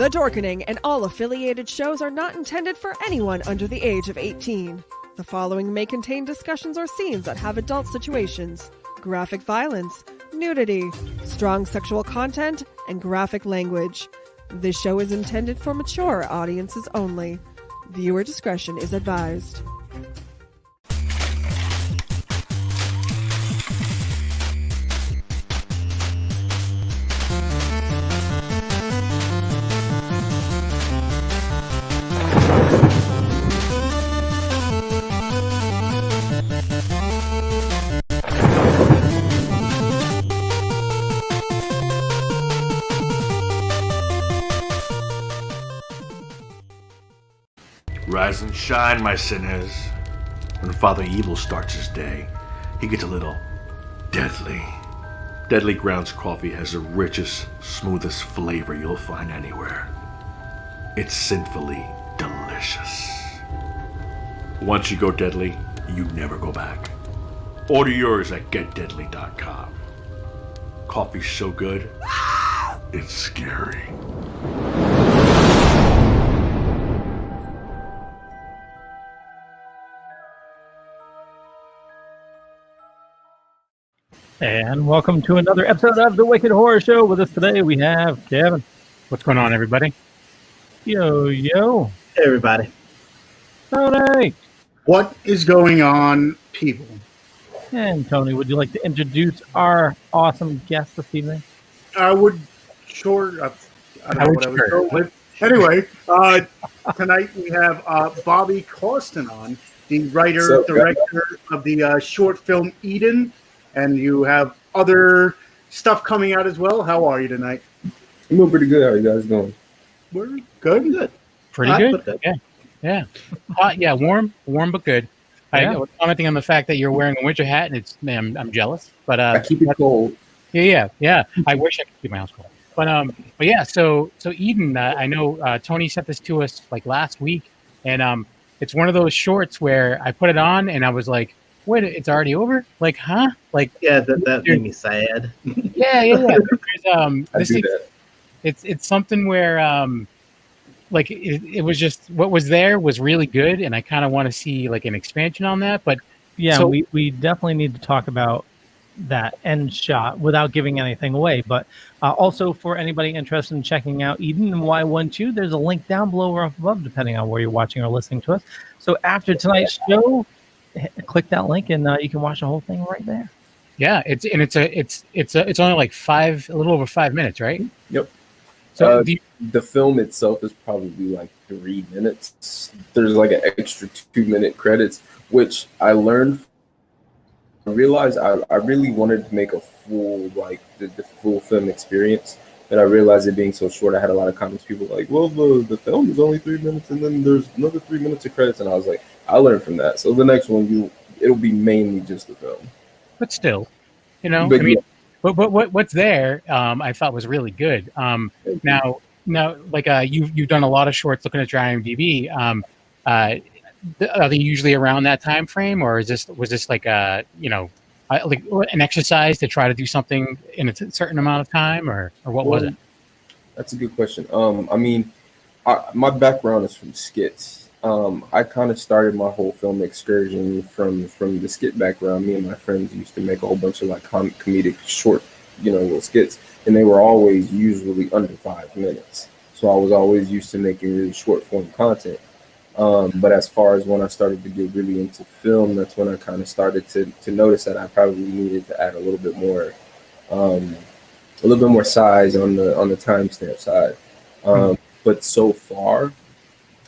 The Dorkening and all affiliated shows are not intended for anyone under the age of 18. The following may contain discussions or scenes that have adult situations, graphic violence, nudity, strong sexual content, and graphic language. This show is intended for mature audiences only. Viewer discretion is advised. Rise and shine, my sinners. When Father Evil starts his day, he gets a little deadly. Deadly Grounds coffee has the richest, smoothest flavor you'll find anywhere. It's sinfully delicious. Once you go deadly, you never go back. Order yours at getdeadly.com. Coffee's so good, it's scary. And welcome to another episode of The Wicked Horror Show. With us today, we have Kevin. What's going on, everybody? Yo. Hey, everybody. Tony. What is going on, people? And Tony, would you like to introduce our awesome guest this evening? I would sure. I don't know what I would go with. Anyway, tonight we have Bobby Coston on, the writer, director of the short film Eden. And you have other stuff coming out as well. How are you tonight? I'm doing pretty good. How are you guys doing? We're good. Pretty good. Yeah. Yeah. Warm but good. I was commenting on the fact that you're wearing a winter hat, and I'm jealous. But I keep it cold. Yeah. I wish I could keep my house cold. But yeah. So Eden, I know Tony sent this to us like last week, and it's one of those shorts where I put it on and I was like, wait, it's already over? Like, huh? Like, yeah, that made me sad. Yeah. It's something where, like, it was just what was there was really good, and I kind of want to see like an expansion on that. But yeah, so, we definitely need to talk about that end shot without giving anything away. But also for anybody interested in checking out Eden and why wouldn't you? There's a link down below or up above, depending on where you're watching or listening to us. So after tonight's show, click that link and you can watch the whole thing right there. Yeah, it's only like a little over 5 minutes, right? Yep. So the film itself is probably like 3 minutes. There's like an extra 2-minute credits, which I realized I really wanted to make a full the full film experience. And I realized it being so short, I had a lot of comments. People like, well, the film is only 3 minutes, and then there's another 3 minutes of credits. And I was like, I learned from that. So the next one, it'll be mainly just the film. But still, but what's there, I thought was really good. Now, like you've done a lot of shorts. Looking at your IMDb, are they usually around that time frame, or was this like like an exercise to try to do something in a certain amount of time, or what was it? That's a good question. My background is from skits. I kind of started my whole film excursion from the skit background. Me and my friends used to make a whole bunch of like comedic short, little skits, and they were always usually under 5 minutes. So I was always used to making really short form content. But as far as when I started to get really into film, that's when I kind of started to notice that I probably needed to add a little bit more size on the timestamp side. But so far,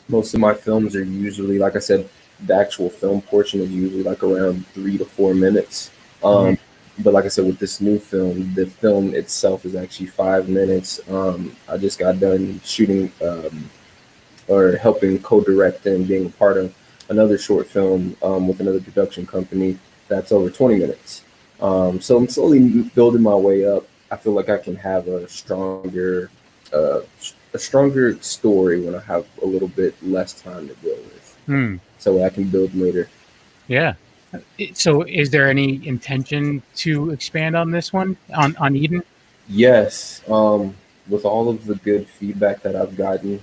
most of my films are usually, like I said, the actual film portion is usually like around 3 to 4 minutes. But like I said, with this new film, the film itself is actually 5 minutes. I just got done shooting or helping co-direct and being a part of another short film with another production company that's over 20 minutes. So I'm slowly building my way up. I feel like I can have a stronger story when I have a little bit less time to deal with. So I can build later. Yeah. So is there any intention to expand on this one, on Eden? Yes. with all of the good feedback that I've gotten,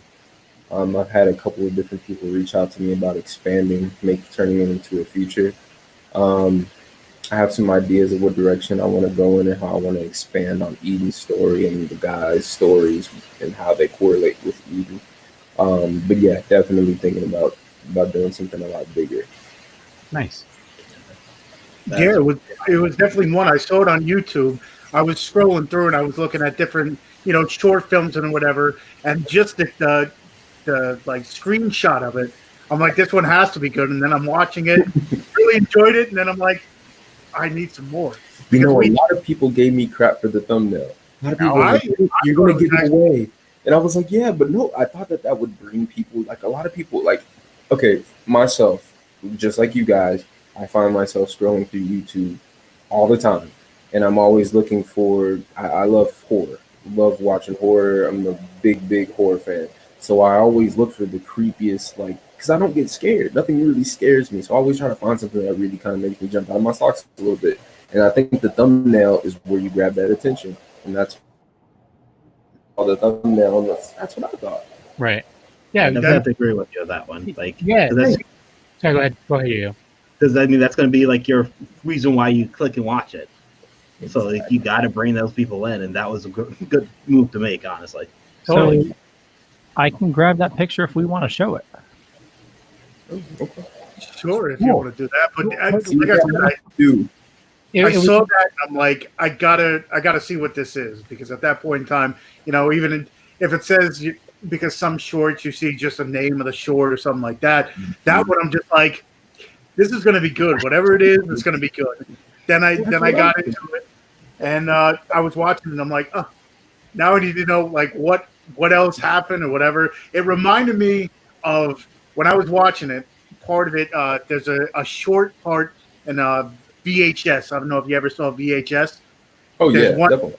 I've had a couple of different people reach out to me about expanding, turning it into a feature. I have some ideas of what direction I want to go in and how I want to expand on Eden's story and the guys' stories and how they correlate with Eden. But yeah, definitely thinking about doing something a lot bigger. Nice. Yeah, it was definitely one. I saw it on YouTube. I was scrolling through and I was looking at different, short films and whatever, and just the like screenshot of it, I'm like, this one has to be good. And then I'm watching it, really enjoyed it, and then I'm like, I need some more. A lot of people gave me crap for the thumbnail. A lot of people were like, you're going to give it away. And I was like, yeah, but no, I thought that would bring people, like a lot of people, like, okay, myself, just like you guys, I find myself scrolling through YouTube all the time. And I'm always looking for, I love horror, love watching horror. I'm a big horror fan. So I always look for the creepiest, like, because I don't get scared. Nothing really scares me. So I always try to find something that really kind of makes me jump out of my socks a little bit. And I think the thumbnail is where you grab that attention. And that's all the thumbnail. That's what I thought. Right. Yeah. I definitely have to agree with you on that one. Like, yeah. Sorry, go ahead. Go ahead, you. Because I mean, that's going to be like your reason why you click and watch it. So like, you got to bring those people in. And that was a good move to make, honestly. Totally. So I can grab that picture if we want to show it. Sure, if you want to do that, but like I said, I saw that and I'm like, I gotta see what this is, because at that point in time, even if it says because some shorts you see just a name of the short or something like that, that one I'm just like, this is gonna be good. Whatever it is, it's gonna be good. Then I got into it, and I was watching and I'm like, oh, now I need to know like what else happened or whatever. It reminded me of when I was watching it. Part of it, there's a short part in VHS. I don't know if you ever saw VHS. Oh, there's yeah, definitely.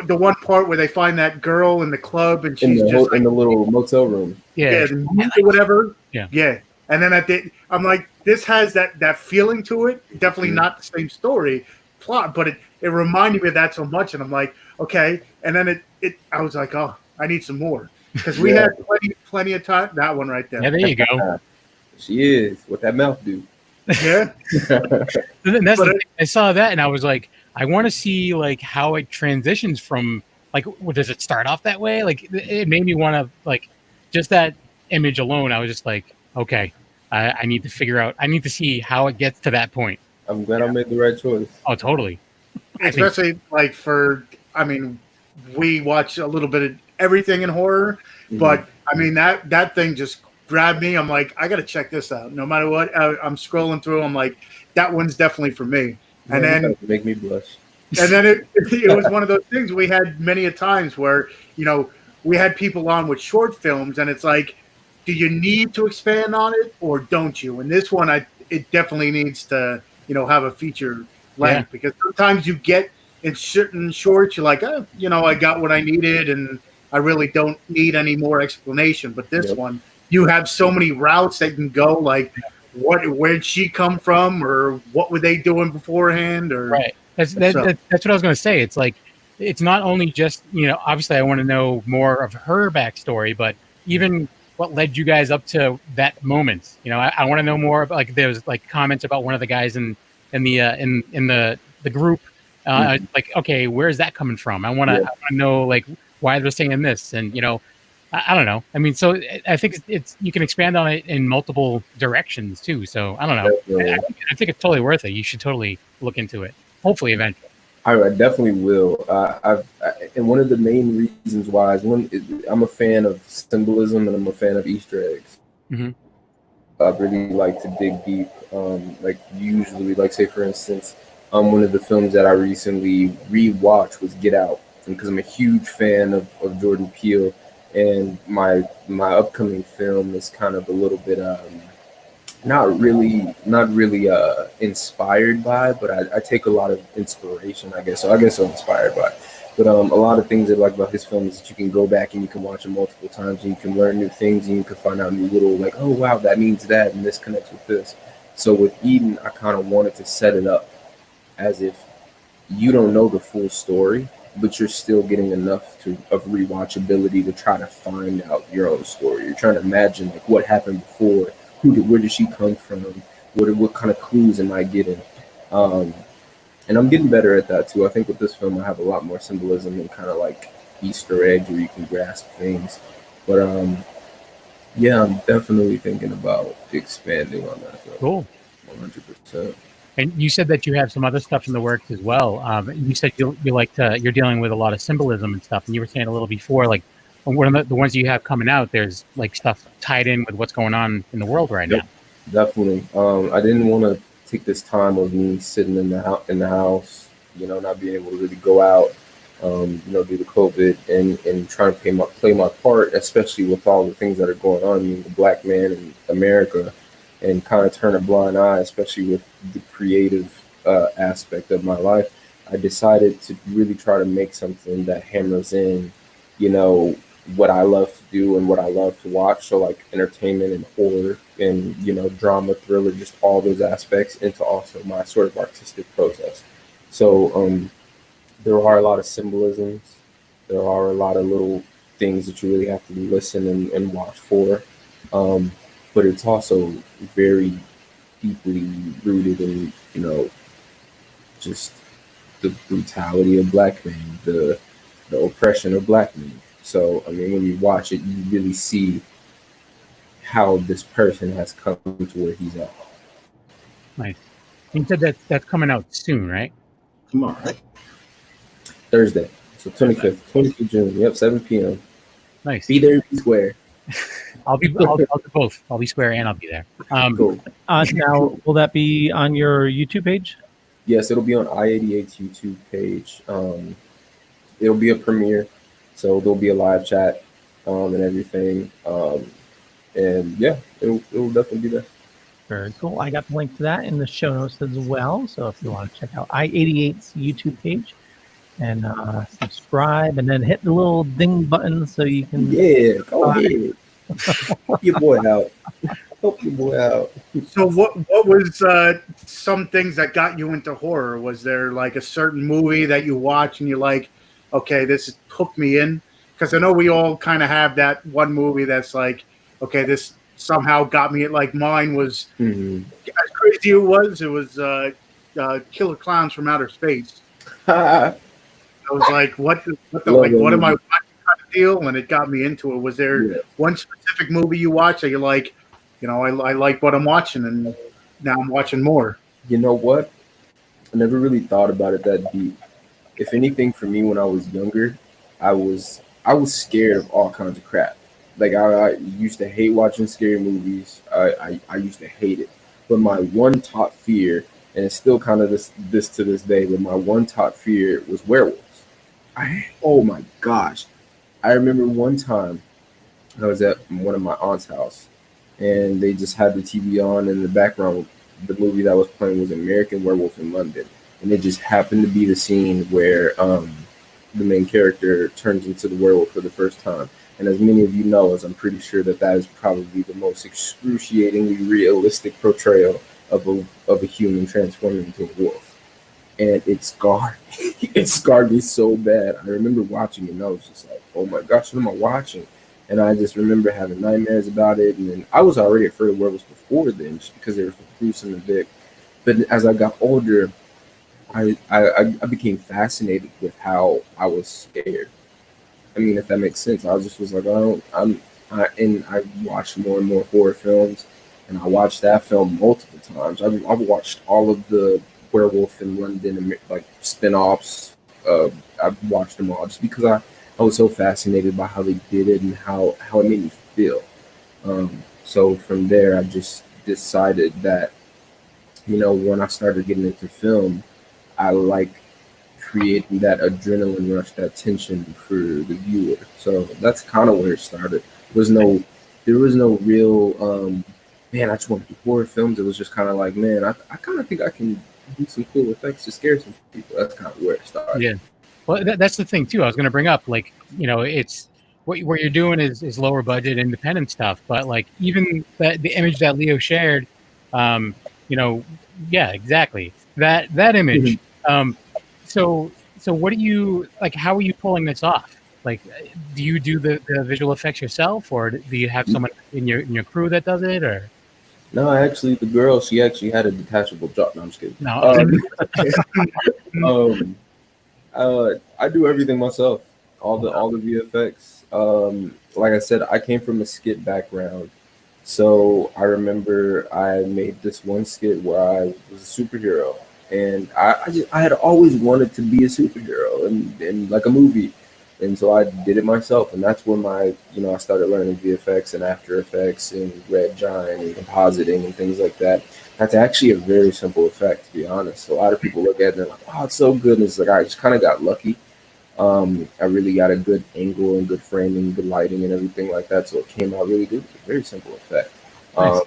The one part where they find that girl in the club and she's just in the little motel room. Yeah, whatever. Yeah. And then I'm like, this has that feeling to it. Definitely not the same story plot, but it reminded me of that so much. And I'm like, okay. And then I was like, oh, I need some more, because we had plenty of time. That one right there. Yeah, there you go. She is. What that mouth do? Yeah. I saw that and I was like, I want to see like how it transitions from like, does it start off that way? Like, it made me want to, like, just that image alone. I was just like, okay, I need to figure out. I need to see how it gets to that point. I'm glad I made the right choice. Oh, totally. Especially like we watch a little bit of everything in horror, but I mean that thing just grabbed me. I'm like, I got to check this out. No matter what, I'm scrolling through. I'm like, that one's definitely for me. And then make me blush. And then it was one of those things we had many a times where we had people on with short films, and it's like, do you need to expand on it or don't you? And this one, it definitely needs to have a feature length, because sometimes you get in certain shorts, you're like, oh, I got what I needed, and I really don't need any more explanation. But this one, you have so many routes that can go, like, where'd she come from, or what were they doing beforehand, or right. That's what I was going to say. It's like, it's not only just, obviously I want to know more of her backstory, but even what led you guys up to that moment. I want to know more about, like, there was like comments about one of the guys in the group. Like, okay, where's that coming from? I want to know, like, why they're saying this, and I don't know. I mean, so I think it's you can expand on it in multiple directions too. So I don't know. I think it's totally worth it. You should totally look into it. Hopefully, eventually. I definitely will. And one of the main reasons why is I'm a fan of symbolism and I'm a fan of Easter eggs. Mm-hmm. I really like to dig deep. Like usually, like say for instance, one of the films that I recently rewatched was Get Out, and because I'm a huge fan of Jordan Peele. And my upcoming film is kind of a little bit not really inspired by, but I take a lot of inspiration, I guess. So I'm inspired by. But a lot of things I like about his film is that you can go back and you can watch them multiple times and you can learn new things and you can find out new little, like, oh wow, that means that and this connects with this. So with Eden, I kind of wanted to set it up as if you don't know the full story. but you're still getting enough of rewatchability to try to find out your own story. You're trying to imagine like what happened before, where did she come from, what kind of clues am I getting, and I'm getting better at that too. I think with this film I have a lot more symbolism and kind of like Easter eggs where you can grasp things, but yeah, I'm definitely thinking about expanding on that film. Cool. 100%. And you said that you have some other stuff in the works as well. You said you're dealing with a lot of symbolism and stuff. And you were saying a little before, like one of the ones you have coming out, there's like stuff tied in with what's going on in the world right now. Definitely. I didn't want to take this time of me sitting in the house, not being able to really go out, due to COVID and trying to play my part, especially with all the things that are going on, the black man in America, and kind of turn a blind eye, especially with the creative aspect of my life. I decided to really try to make something that hammers in, what I love to do and what I love to watch. So like entertainment and horror and, drama, thriller, just all those aspects into also my sort of artistic process. So there are a lot of symbolisms. There are a lot of little things that you really have to listen and watch for. But it's also very deeply rooted in, just the brutality of black men, the oppression of black men. So, I mean, when you watch it, you really see how this person has come to where he's at. Nice. You said that's coming out soon, right? Tomorrow, right? Thursday. So 25th June. Yep, 7 p.m. Nice. Be there, be square. I'll do both. I'll be square and I'll be there. Cool. Now, will that be on your YouTube page? Yes, it'll be on I88's YouTube page. It'll be a premiere, so there'll be a live chat and everything. And yeah, it'll definitely be there. Very cool. I got the link to that in the show notes as well. So if you want to check out I88's YouTube page and subscribe, and then hit the little ding button so you can. Yeah, go ahead. Help your boy out. Help your boy out. So what was some things that got you into horror? Was there like a certain movie that you watch and you're like, okay, this hooked me in? Because I know we all kind of have that one movie that's like, okay, this somehow got me. Like mine was, as crazy it was Killer Clowns from Outer Space. I was like, what am I watching kind of deal? And it got me into it. Was there one specific movie you watched that you're like, I like what I'm watching, and now I'm watching more? You know what? I never really thought about it that deep. If anything, for me, when I was younger, I was scared of all kinds of crap. Like I used to hate watching scary movies. I used to hate it. But my one top fear, and it's still kind of this to this day, but my one top fear was werewolves. Oh my gosh. I remember one time I was at one of my aunt's house and they just had the TV on, and in the background, the movie that was playing was American Werewolf in London. And it just happened to be the scene where the main character turns into the werewolf for the first time. And as many of you know, as I'm pretty sure that is probably the most excruciatingly realistic portrayal of a human transforming into a wolf. And it scarred me so bad. I remember watching it and I was just like, oh my gosh, what am I watching? And I just remember having nightmares about it. And then I was already afraid of werewolves before then, just because they were so gruesome and big. But as I got older, I became fascinated with how I was scared. I mean, if that makes sense. I was like, I watched more and more horror films, and I watched that film multiple times. I've watched all of the Werewolf in London, like spin-offs. I've watched them all just because I was so fascinated by how they did it and how it made me feel. So from there, I just decided that, when I started getting into film, I like creating that adrenaline rush, that tension for the viewer. So that's kind of where it started. There was no real, man, I just want to do horror films. It was just kind of like, man, I kind of think I can do some cool effects to scare some people. That's kind of where it started. Yeah. Well, that's the thing too. I was going to bring up, like, it's what you're doing is lower budget independent stuff, but like even the image that Leo shared, yeah, exactly that image. So So what do you like? How are you pulling this off? Like, do you do the visual effects yourself, or do you have someone in your crew that does it, or? No, actually, the girl, she actually had a detachable jaw. No, I'm just kidding. No. I do everything myself. All the VFX. Like I said, I came from a skit background, so I remember I made this one skit where I was a superhero, and I had always wanted to be a superhero in like a movie. And so I did it myself, and that's when I started learning VFX and After Effects and Red Giant and compositing and things like that. That's actually a very simple effect, to be honest. A lot of people look at it and they're like, "Oh, it's so good." And it's like I just kind of got lucky. I really got a good angle and good framing, good lighting, and everything like that. So it came out really good. It's a very simple effect. Nice.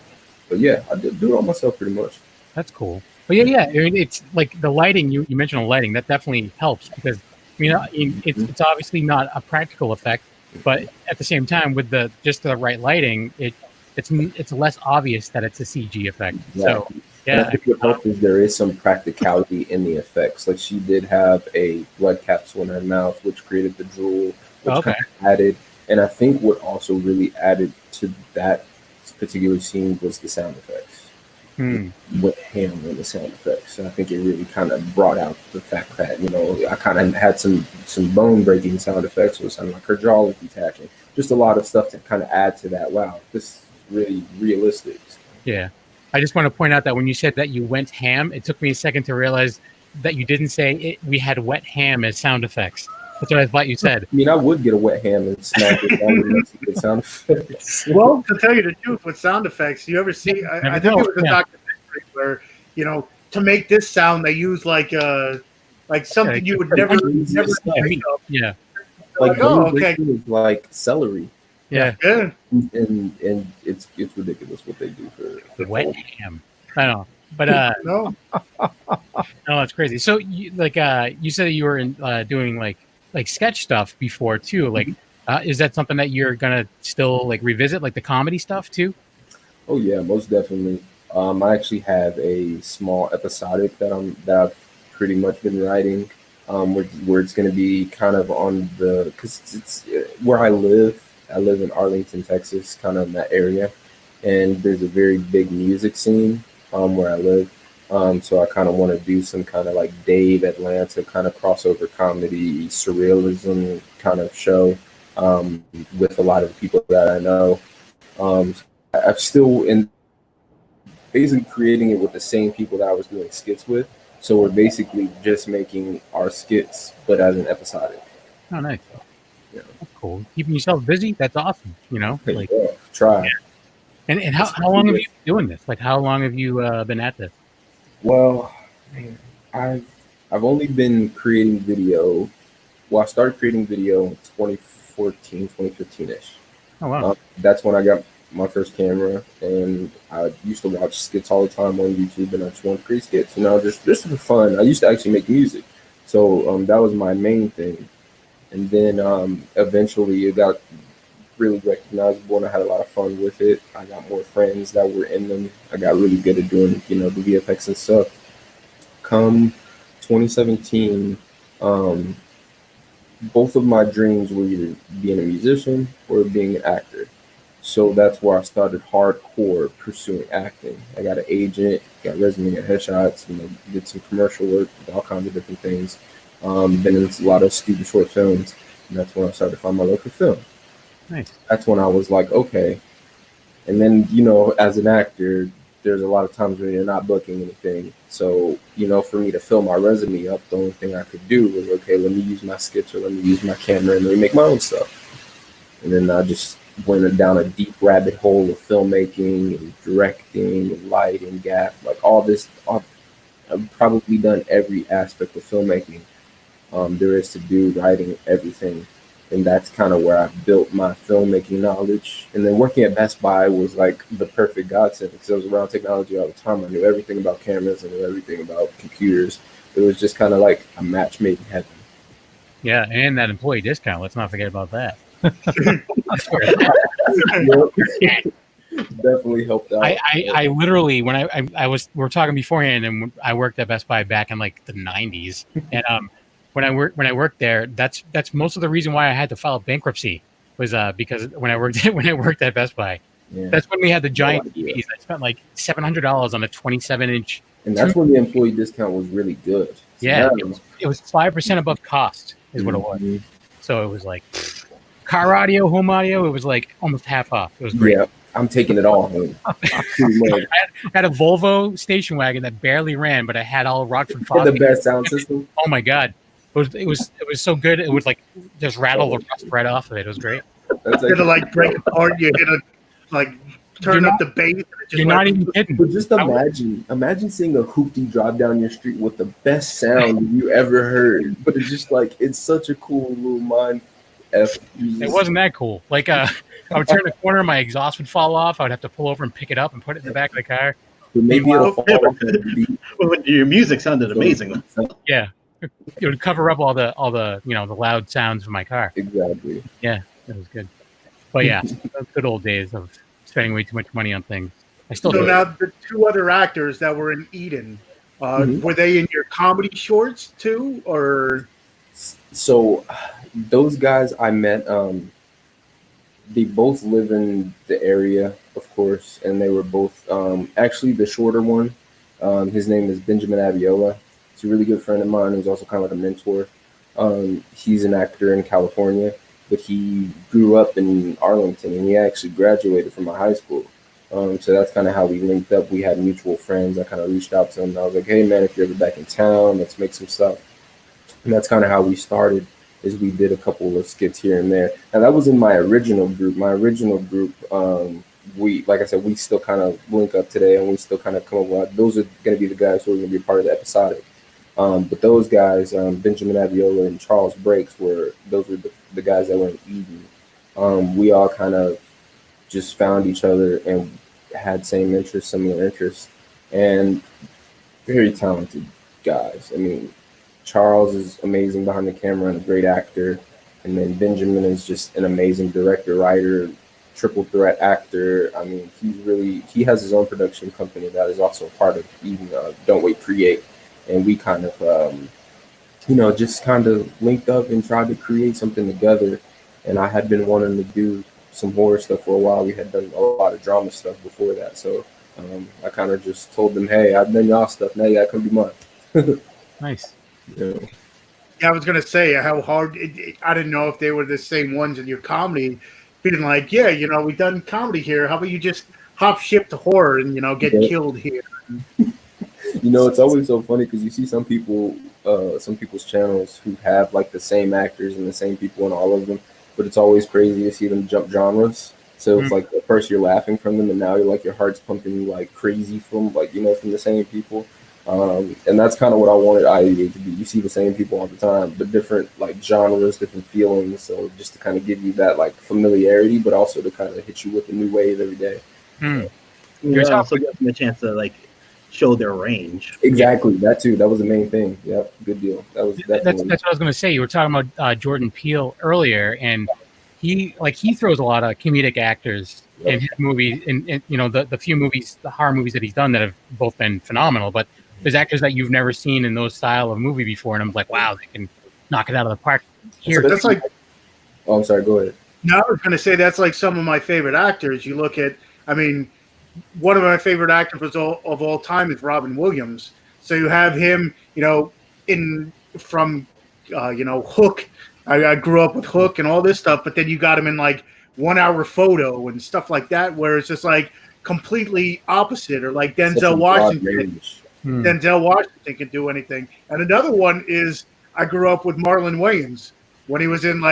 But yeah, I did do it all myself pretty much. That's cool. But yeah, I mean, it's like the lighting. You mentioned the lighting. That definitely helps because. I mean, it's obviously not a practical effect, but at the same time, with the right lighting, it's less obvious that it's a CG effect. Yeah. So yeah, and I think what helped is there is some practicality in the effects. Like she did have a blood capsule in her mouth, which created the drool, which kind of added. And I think what also really added to that particular scene was the sound effects. Went ham on the sound effects. And I think it really kind of brought out the fact that, I kind of had some bone breaking sound effects. It was sounding like her jaw was detaching. Just a lot of stuff to kind of add to that. Wow, this is really realistic. Yeah. I just want to point out that when you said that you went ham, it took me a second to realize that you didn't say we had wet ham as sound effects. That's what I thought you said. I mean, I would get a wet ham and smack it down with some good sound effects. Well, to tell you the truth, with sound effects, you ever see? I think it was a documentary where to make this sound they use like something you would never think of. Yeah. Like like celery. Yeah. And it's ridiculous what they do for wet ham. I don't know. But no, it's crazy. So you said you were doing like sketch stuff before too. Like, is that something that you're gonna still like revisit, like the comedy stuff too? Oh yeah, most definitely. I actually have a small episodic that I've pretty much been writing, where it's gonna be kind of on because it's where I live. I live in Arlington, Texas, kind of in that area, and there's a very big music scene where I live. So I kind of want to do some kind of like Dave Atlanta kind of crossover comedy, surrealism kind of show with a lot of people that I know. I'm still basically creating it with the same people that I was doing skits with. So we're basically just making our skits, but as an episodic. Oh, nice. Yeah. That's cool. Keeping yourself busy. That's awesome. Like, try. Yeah. And how long have you been doing this? Like, how long have you been at this? Well, man, I've only been creating video. Well, I started creating video in 2014, 2015-ish. Oh, wow. That's when I got my first camera, and I used to watch skits all the time on YouTube, and I just wanted to create skits, just for fun. I used to actually make music. So that was my main thing. And then eventually it got really recognizable, and I had a lot of fun with it. I got more friends that were in them. I got really good at doing, the VFX and stuff. Come 2017, both of my dreams were either being a musician or being an actor. So that's where I started hardcore pursuing acting. I got an agent, got resume and headshots, did some commercial work, all kinds of different things. Been in a lot of student short films, and that's when I started to find my love for film. Nice. That's when I was like, okay. And then, as an actor, there's a lot of times when you're not booking anything. So, for me to fill my resume up, the only thing I could do was, okay, let me use my skits or let me use my camera and let me make my own stuff. And then I just went down a deep rabbit hole of filmmaking and directing and light and gaff, like all this. I've probably done every aspect of filmmaking there is to do, writing, everything. And that's kind of where I built my filmmaking knowledge. And then working at Best Buy was like the perfect godsend because I was around technology all the time. I knew everything about cameras. I knew everything about computers. It was just kind of like a match made in heaven. Yeah, and that employee discount. Let's not forget about that. Definitely helped out. I literally, when we were talking beforehand, and I worked at Best Buy back in like the 90s, and when I worked there, that's most of the reason why I had to file bankruptcy was because when I worked at Best Buy. Yeah. That's when we had the giant TVs. I spent like $700 on a 27-inch. And that's when the employee discount was really good. So yeah, it was 5% above cost is what it was. So it was like car audio, home audio. It was like almost half off. It was great. Yeah, I'm taking it all home. I had a Volvo station wagon that barely ran, but I had all Rockford Fosgate. The best sound system. Oh my god, it was so good. It would like just rattle the rust right off of it. It was great. You had to like break apart. You hit a like turn up the bass. You're not even kidding. But just imagine seeing a hoopty drive down your street with the best sound you ever heard. But it's just like it's such a cool little mind. It wasn't that cool. Like I would turn the corner, my exhaust would fall off. I would have to pull over and pick it up and put it in the back of the car. But maybe it'll fall off. Well, your music sounded amazing. Yeah, it would cover up all the the loud sounds of my car. Exactly. Yeah, it was good. But yeah, those good old days of spending way too much money on things. I still do. Now the two other actors that were in Eden, were they in your comedy shorts too, or? So, those guys I met, they both live in the area, of course, and they were both actually the shorter one. His name is Benjamin Abiola. He's a really good friend of mine. He's also kind of like a mentor. He's an actor in California, but he grew up in Arlington, and he actually graduated from my high school. So that's kind of how we linked up. We had mutual friends. I kind of reached out to him. And I was like, hey, man, if you're ever back in town, let's make some stuff. And that's kind of how we started, is we did a couple of skits here and there. And that was in my original group. We, like I said, we still kind of link up today, and we still kind of come up with, those are going to be the guys who are going to be a part of the episodic. But those guys, Benjamin Abiola and Charles Breaks, were the guys that were in Eden. We all kind of just found each other and had similar interests, and very talented guys. I mean, Charles is amazing behind the camera and a great actor, and then Benjamin is just an amazing director, writer, triple threat actor. I mean, he has his own production company that is also a part of Eden, Don't Wait, Create. And we kind of, just kind of linked up and tried to create something together. And I had been wanting to do some horror stuff for a while. We had done a lot of drama stuff before that. So I kind of just told them, hey, I've done y'all stuff. Now you got to come do mine. Nice. Yeah, I was going to say how hard I didn't know if they were the same ones in your comedy. Being like, yeah, we've done comedy here. How about you just hop ship to horror and, get killed here? It's always so funny because you see some people's channels who have like the same actors and the same people in all of them, but it's always crazy to see them jump genres. So it's like at first you're laughing from them, and now you're like your heart's pumping like crazy from from the same people. And that's kind of what I wanted I88 to be. You see the same people all the time, but different like genres, different feelings. So just to kind of give you that like familiarity, but also to kind of hit you with a new wave every day. You're also gives them a chance to like show their range. Exactly, that too. That was the main thing. Yep, good deal. That was definitely. That's what I was going to say. You were talking about Jordan Peele earlier, and he throws a lot of comedic actors in his movies, and the few movies, the horror movies that he's done that have both been phenomenal. But there's actors that you've never seen in those style of movie before, and I'm like, wow, they can knock it out of the park here. So that's like. Oh, I'm sorry. Go ahead. No, I was going to say that's like some of my favorite actors. You look at, one of my favorite actors of all time is Robin Williams. So you have him, from Hook. I grew up with Hook and all this stuff, but then you got him in like 1 Hour Photo and stuff like that, where it's just like completely opposite, or like Denzel Washington. Denzel Washington can do anything. And another one is I grew up with Marlon Wayans when he was in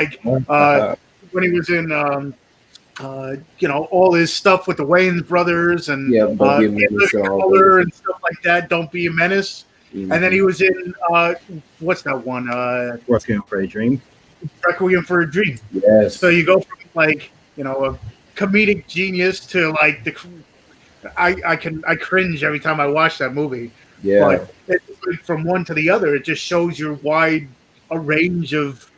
all his stuff with the Wayans brothers and Color and stuff like that. Don't Be a Menace. Mm-hmm. And then he was in what's that one? Requiem for a Dream. Requiem for a Dream. Yes. So you go from like a comedic genius to like I cringe every time I watch that movie. Yeah. But from one to the other, it just shows your wide a range of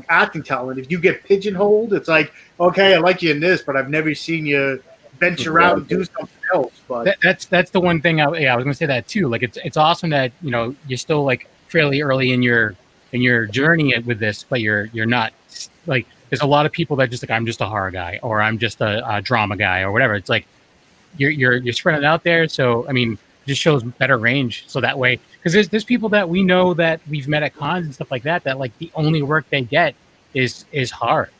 acting talent. If you get pigeonholed, it's like, okay, I like you in this, but I've never seen you venture out and do something else. But that's the one thing. I was going to say that too. Like it's awesome that you're still like fairly early in your and you're journeying it with this, but you're not like, there's a lot of people that just like, I'm just a horror guy, or I'm just a drama guy, or whatever. It's like you're spreading it out there. So I mean, it just shows better range. So that way, because there's people that we know that we've met at cons and stuff like that, that like the only work they get is horror.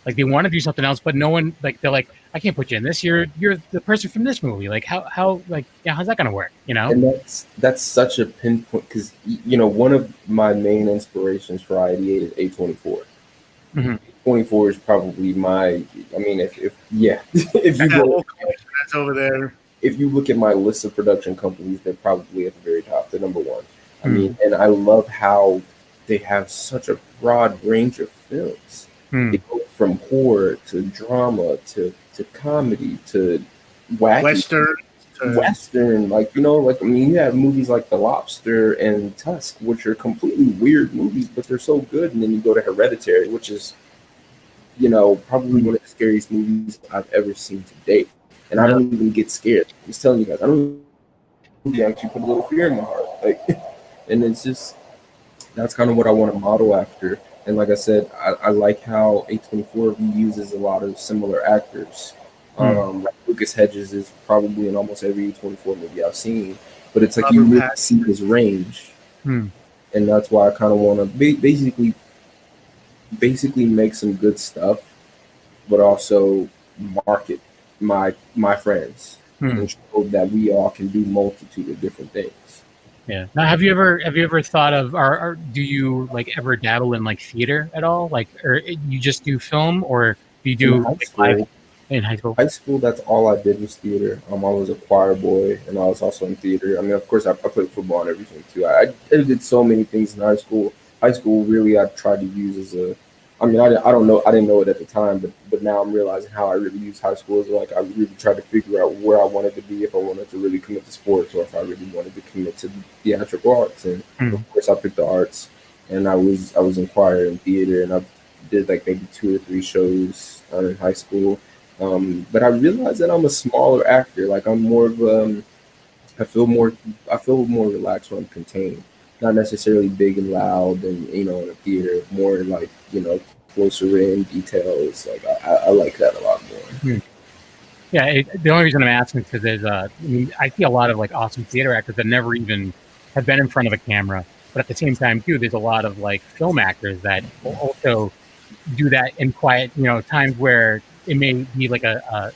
Like they want to do something else, but no one, like, they're like, I can't put you in this. You're the person from this movie. Like how like, yeah, how's that gonna work? You know? And that's such a pinpoint, because one of my main inspirations for I88 is A24. Mm-hmm. 24 is probably my. I mean, if if you go, that's over there. If you look at my list of production companies, they're probably at the very top. They're number one. I mean, and I love how they have such a broad range of films. They go from horror to drama to comedy to wacky Western. Like, like, I mean, you have movies like The Lobster and Tusk, which are completely weird movies, but they're so good. And then you go to Hereditary, which is, probably one of the scariest movies I've ever seen to date. And I don't even get scared. I'm just telling you guys, I don't actually put a little fear in my heart. Like, and it's just, that's kind of what I want to model after. And like I said, I like how A24 uses a lot of similar actors. Like Lucas Hedges is probably in almost every A24 movie I've seen, but it's like you really see his range, and that's why I kind of want to basically make some good stuff, but also market my friends and show that we all can do multitude of different things. Yeah. Now, have you ever thought of, or do you like ever dabble in like theater at all? Like, or you just do film, or do you do in high school? High school, that's all I did was theater. I was a choir boy, and I was also in theater. I mean, of course, I played football and everything too. I did so many things in high school. High school, really, I tried to use as a. I mean, I don't know. I didn't know it at the time, but now I'm realizing how I really use high school as like I really tried to figure out where I wanted to be, if I wanted to really commit to sports or if I really wanted to commit to theatrical arts. And of course, I picked the arts, and I was in choir and theater, and I did like maybe 2 or 3 shows in high school. But I realized that I'm a smaller actor. Like I'm more of I feel more relaxed when I'm contained. Not necessarily big and loud and in a theater, more like closer in details. Like I like that a lot more. Yeah, the only reason I'm asking is because I see a lot of like awesome theater actors that never even have been in front of a camera, but at the same time too, there's a lot of like film actors that will also do that in quiet, times where it may be like a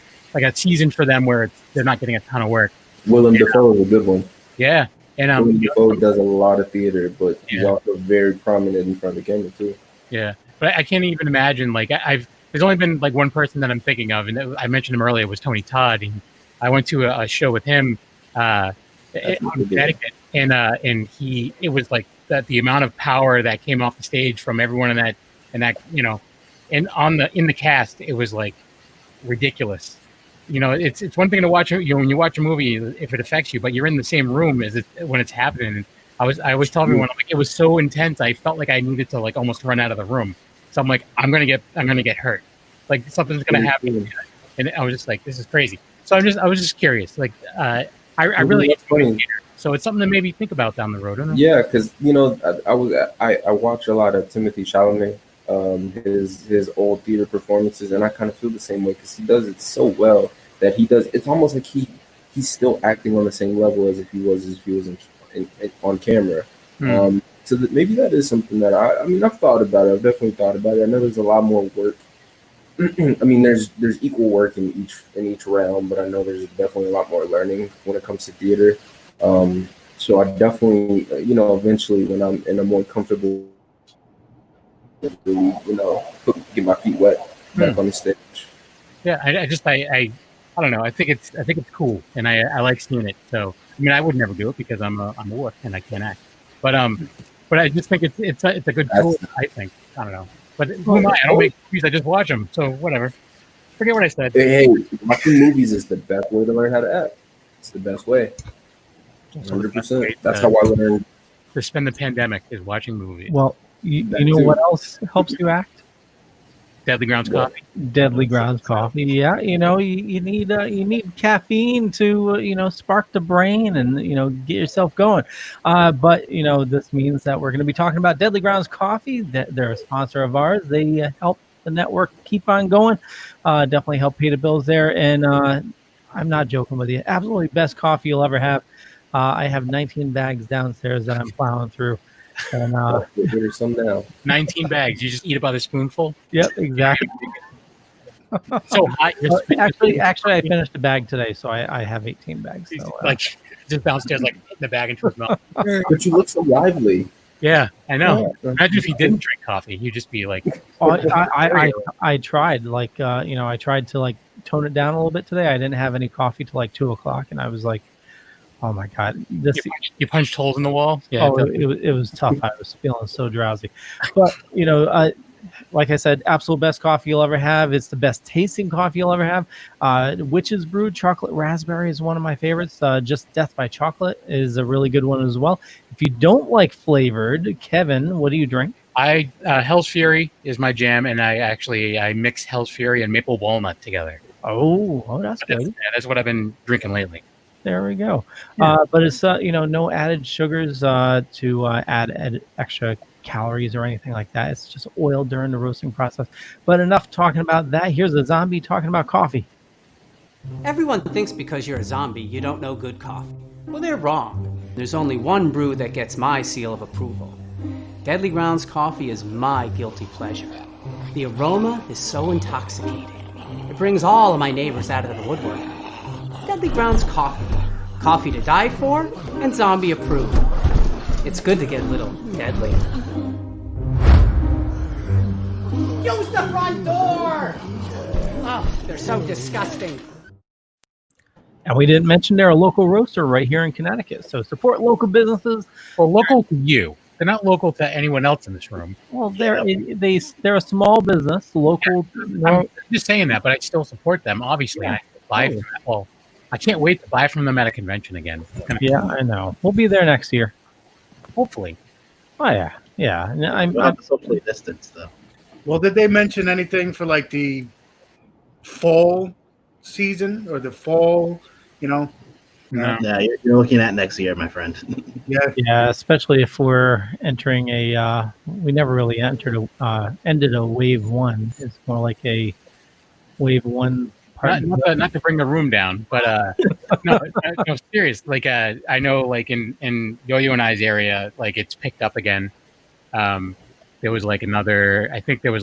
season for them where they're not getting a ton of work. Willem Dafoe is a good one. Yeah. And Willem Dafoe does a lot of theater, but he's also very prominent in front of the camera too. Yeah, but I can't even imagine. Like there's only been like one person that I'm thinking of, and I mentioned him earlier. It was Tony Todd. And I went to a show with him in Connecticut, and it was like that. The amount of power that came off the stage from everyone in that and in the cast, it was like ridiculous. It's one thing to watch. When you watch a movie, if it affects you, but you're in the same room as when it's happening. And I always tell everyone, like, it was so intense. I felt like I needed to like almost run out of the room. So I'm like, I'm gonna get hurt. Like something's gonna happen. And I was just like, this is crazy. So I was just curious. Like, I really enjoy theater. So it's something to maybe think about down the road. Yeah, because I watch a lot of Timothy Chalamet. His old theater performances, and I kind of feel the same way because he does it so well that he does. It's almost like he's still acting on the same level as if he was on camera. So that maybe that is something that I've thought about it. I've definitely thought about it. I know there's a lot more work. I mean, there's equal work in each realm, but I know there's definitely a lot more learning when it comes to theater. So I definitely, eventually when I'm in a more comfortable, really, get my feet wet back on the stage. Yeah, I don't know. I think it's cool, and I like seeing it. So I mean, I would never do it because I'm a wolf and I can't act. But I just think it's a good tool. I think, I don't know. But who am I? I don't make movies. I just watch them. So whatever. Forget what I said. Hey, watching movies is the best way to learn how to act. It's the best way. 100%. That's how I learned. To spend the pandemic is watching movies. Well, you know what else helps you act? Deadly Grounds coffee. Deadly Grounds coffee. Yeah, you need caffeine to spark the brain and get yourself going. But this means that we're going to be talking about Deadly Grounds coffee. They're a sponsor of ours. They help the network keep on going. Definitely help pay the bills there. And I'm not joking with you. Absolutely best coffee you'll ever have. I have 19 bags downstairs that I'm plowing through. And there's some now. 19 bags. You just eat about a spoonful. Yep, exactly. So hot. Actually, I finished a bag today, so I have 18 bags. So, just downstairs, like the bag into his mouth. But you look so lively. Yeah, I know. Yeah. Imagine if you didn't drink coffee, you'd just be like. I tried, I tried to tone it down a little bit today. I didn't have any coffee till 2:00, and I was like, oh my God! You punched holes in the wall. Yeah, it was tough. I was feeling so drowsy, but like I said, absolute best coffee you'll ever have. It's the best tasting coffee you'll ever have. Witch's Brew Chocolate Raspberry is one of my favorites. Just Death by Chocolate is a really good one as well. If you don't like flavored, Kevin, what do you drink? Hell's Fury is my jam, and I mix Hell's Fury and maple walnut together. Oh, that's good. That's what I've been drinking lately. There we go. Yeah. But it's no added sugars to add extra calories or anything like that. It's just oil during the roasting process. But enough talking about that. Here's a zombie talking about coffee. Everyone thinks because you're a zombie, you don't know good coffee. Well, they're wrong. There's only one brew that gets my seal of approval. Deadly Grounds coffee is my guilty pleasure. The aroma is so intoxicating. It brings all of my neighbors out of the woodwork. Deadly Grounds coffee. Coffee to die for and zombie approved. It's good to get a little deadly. Use the front door! Oh, they're so disgusting. And we didn't mention they're a local roaster right here in Connecticut. So support local businesses. Well, local to you. They're not local to anyone else in this room. Well, they're a small business, local. I'm just saying that, but I still support them. Obviously, yeah. I buy from them. Well, I can't wait to buy from them at a convention again. Yeah, I know. We'll be there next year. Hopefully. Oh yeah. I'm socially distanced though. Well, did they mention anything for the fall season or the fall? No. Yeah, you're looking at next year, my friend. Yeah, especially if we're entering we never really ended a wave one. It's more like a wave one. Not to bring the room down, but no, serious. I know, in Yo-Yo and I's area, it's picked up again. There was another. I think they're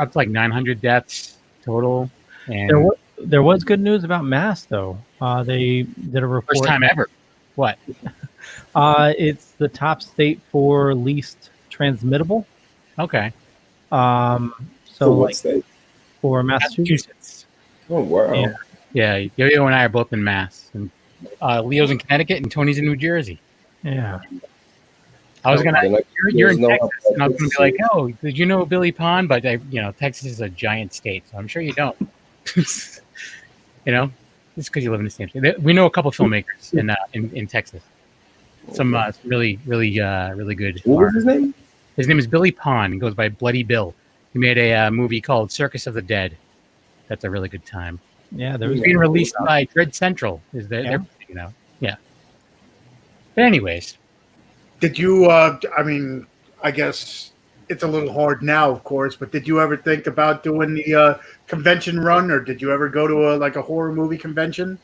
up to 900 deaths total. And there was good news about Mass though. They did a report. First time ever. What? It's the top state for least transmittable. Okay. So for what state? For Massachusetts. Oh wow. Yeah. Yo-Yo and I are both in Mass, and Leo's in Connecticut, and Tony's in New Jersey. Yeah. I was you're in Texas, and I was gonna be like, oh, did you know Billy Pond? But Texas is a giant state, so I'm sure you don't. It's because you live in the same state. We know a couple filmmakers in Texas. Some really good. What was his name? His name is Billy Pond. He goes by Bloody Bill. He made a movie called Circus of the Dead. That's a really good time. Yeah, it's being released by Dread Central. They're yeah. But anyways, did you? I guess it's a little hard now, of course. But did you ever think about doing the convention run, or did you ever go to a horror movie convention?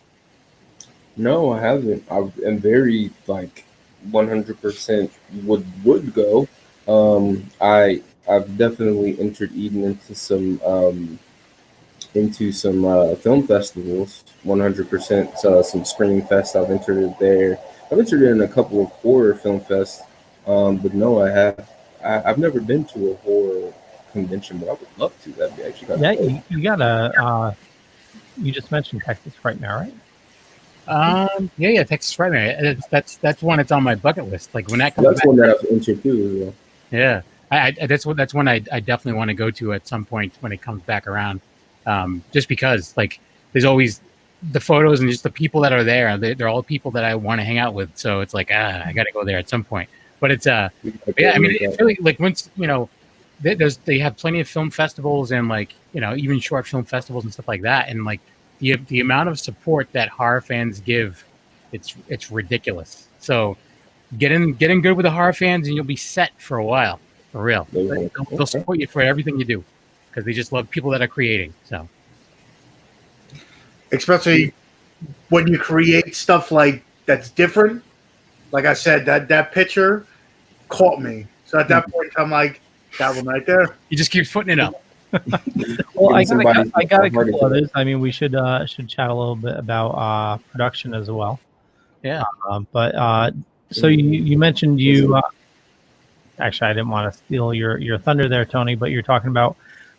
No, I haven't. I am very 100% would go. I've definitely entered Eden into some film festivals. 100%. Some Scream Fest. I've entered it there. I've entered in a couple of horror film fests. But no, I've never been to a horror convention, but I would love to. That'd be actually kind of cool. You gotta. You just mentioned Texas right now, right? Yeah, Texas Frightmare. That's one that's on my bucket list. When that comes that's back, one that I've entered too as well. Yeah, that's one I definitely want to go to at some point when it comes back around. Just because there's always the photos and just the people that are there. They're all people that I want to hang out with. So it's I got to go there at some point. But it's it's really once they have plenty of film festivals and even short film festivals and stuff like that, and the amount of support that horror fans give, it's ridiculous. So get in good with the horror fans and you'll be set for a while, for real. They'll support you for everything you do because they just love people that are creating. So especially when you create stuff like that's different. Like I said, that picture caught me. So at that point, I'm like, that one right there. You just keep putting it up. Well, I got a couple others. I mean, we should chat a little bit about production as well. Yeah. So you mentioned you. Actually, I didn't want to steal your thunder there, Tony. But you're talking about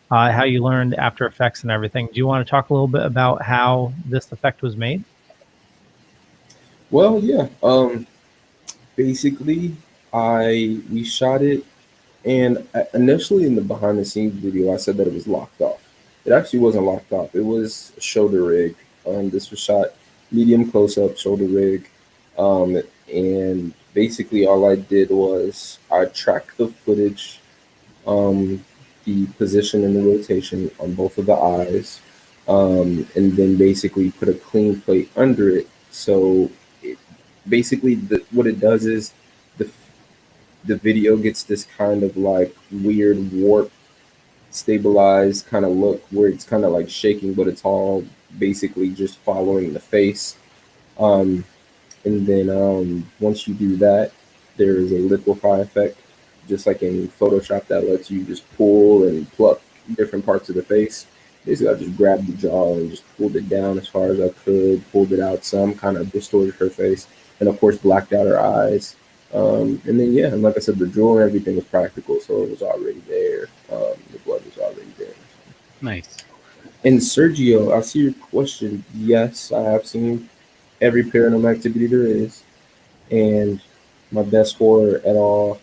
how you learned After Effects and everything. Do you want to talk a little bit about how this effect was made? Well, yeah. Basically, we shot it, and initially in the behind the scenes video, I said that it was locked off. It actually wasn't locked off. It was a shoulder rig. This was shot medium close up shoulder rig, and basically all I did was I tracked the footage, the position and the rotation on both of the eyes, and then basically put a clean plate under it. So what it does is the video gets this kind of like weird warp stabilized kind of look where it's kind of like shaking, but it's all basically just following the face. And then once you do that, there is a liquefy effect, just like in Photoshop, that lets you just pull and pluck different parts of the face. Basically, I just grabbed the jaw and just pulled it down as far as I could, pulled it out some, kind of distorted her face, and of course blacked out her eyes. And then, yeah, and like I said, the drill and everything was practical, so it was already there. The blood was already there. Nice. And Sergio, I see your question. Yes, I have seen every Paranormal Activity there is. And my best horror at all,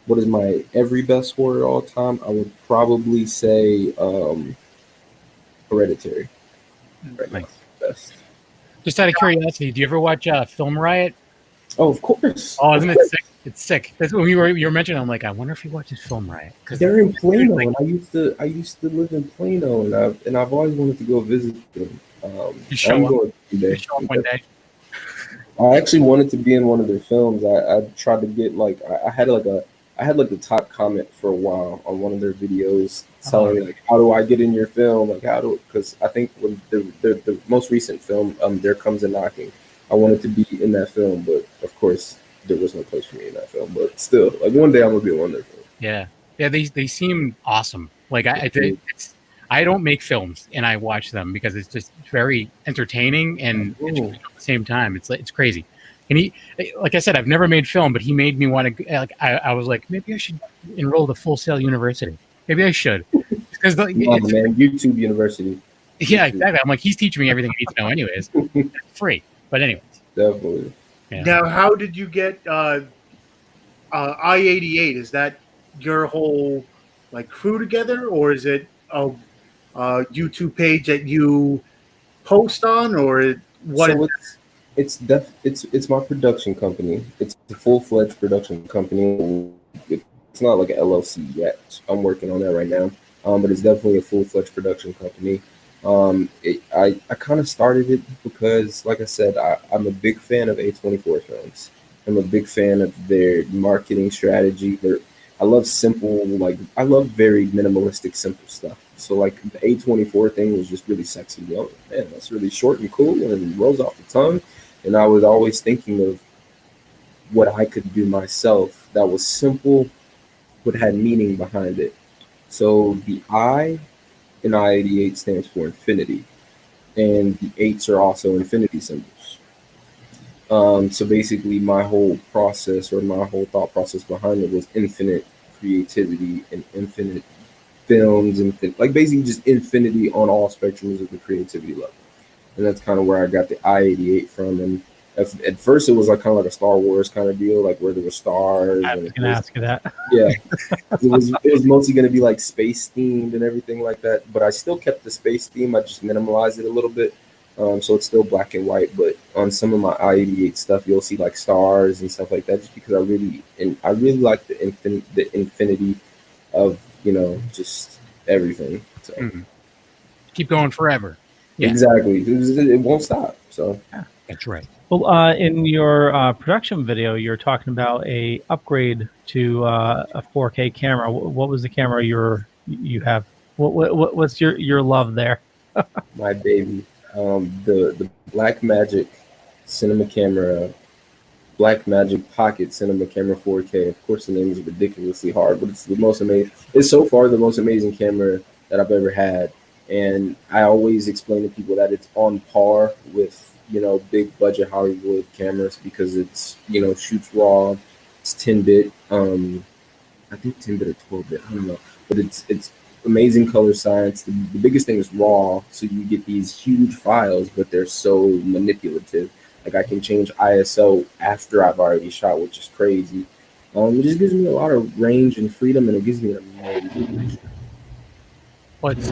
what is my every best horror all time? I would probably say Hereditary. Right. Nice. Best. Just out of curiosity, do you ever watch Film Riot? Oh, of course. Oh, isn't it sick? It's sick. That's when you were mentioning. I'm like, I wonder if he watches Film Riot. They're in Plano, and I used to live in Plano, and I've always wanted to go visit them. You show up one day. I actually wanted to be in one of their films. I tried to get I had the top comment for a while on one of their videos telling me like, how do I get in your film? Like because I think when the most recent film, There Comes a Knocking, I wanted to be in that film, but of course there was no place for me in that film. But still, like one day I'm gonna be in one of their films. Yeah, they seem awesome. Like I don't make films and I watch them because it's just very entertaining and interesting at the same time. It's crazy. And he, like I said, I've never made film, but he made me want to. Like I was like, maybe I should enroll to Full Sail University. Maybe I should because YouTube University. Yeah, exactly. I'm like, he's teaching me everything I need to know, anyways. It's free, but anyways. Definitely. Yeah. Now, how did you get I88? Is that your whole like crew together, or is it a YouTube page that you post on, or what? So it's my production company. It's a full-fledged production company. It's not like an LLC yet. I'm working on that right now, but it's definitely a full-fledged production company. I kind of started it because, like I said, I'm a big fan of A24 Films. I'm a big fan of their marketing strategy. I love I love very minimalistic, simple stuff. So like the A24 thing was just really sexy. Man, that's really short and cool and rolls off the tongue. And I was always thinking of what I could do myself that was simple, but had meaning behind it. So the I in I88 stands for infinity, and the 8s are also infinity symbols. So basically my whole process, or my whole thought process behind it, was infinite creativity and infinite films, and like basically just infinity on all spectrums of the creativity level. And that's kind of where I got the I88 from. And at first it was like kind of like a Star Wars kind of deal, like where there were stars. I was going to ask you that. Yeah, it was mostly going to be like space themed and everything like that. But I still kept the space theme. I just minimalized it a little bit, so it's still black and white. But on some of my I88 stuff, you'll see like stars and stuff like that, just because I really like the infinity of just everything. So keep going forever. Yeah. Exactly, it won't stop. So that's right. Well, in your production video, you're talking about a upgrade to a 4K camera. What was the camera you have? What's your love there? My baby, the Blackmagic cinema camera, Blackmagic Pocket Cinema Camera 4K. Of course, the name is ridiculously hard, but it's the most amazing. It's so far the most amazing camera that I've ever had, and I always explain to people that it's on par with big budget Hollywood cameras because it's shoots raw. It's 10-bit. I think 10-bit or 12-bit. I don't know, but it's amazing color science. The biggest thing is raw, so you get these huge files, but they're so manipulative. Like I can change ISO after I've already shot, which is crazy. It just gives me a lot of range and freedom, and it gives me an amazing picture. Well, it's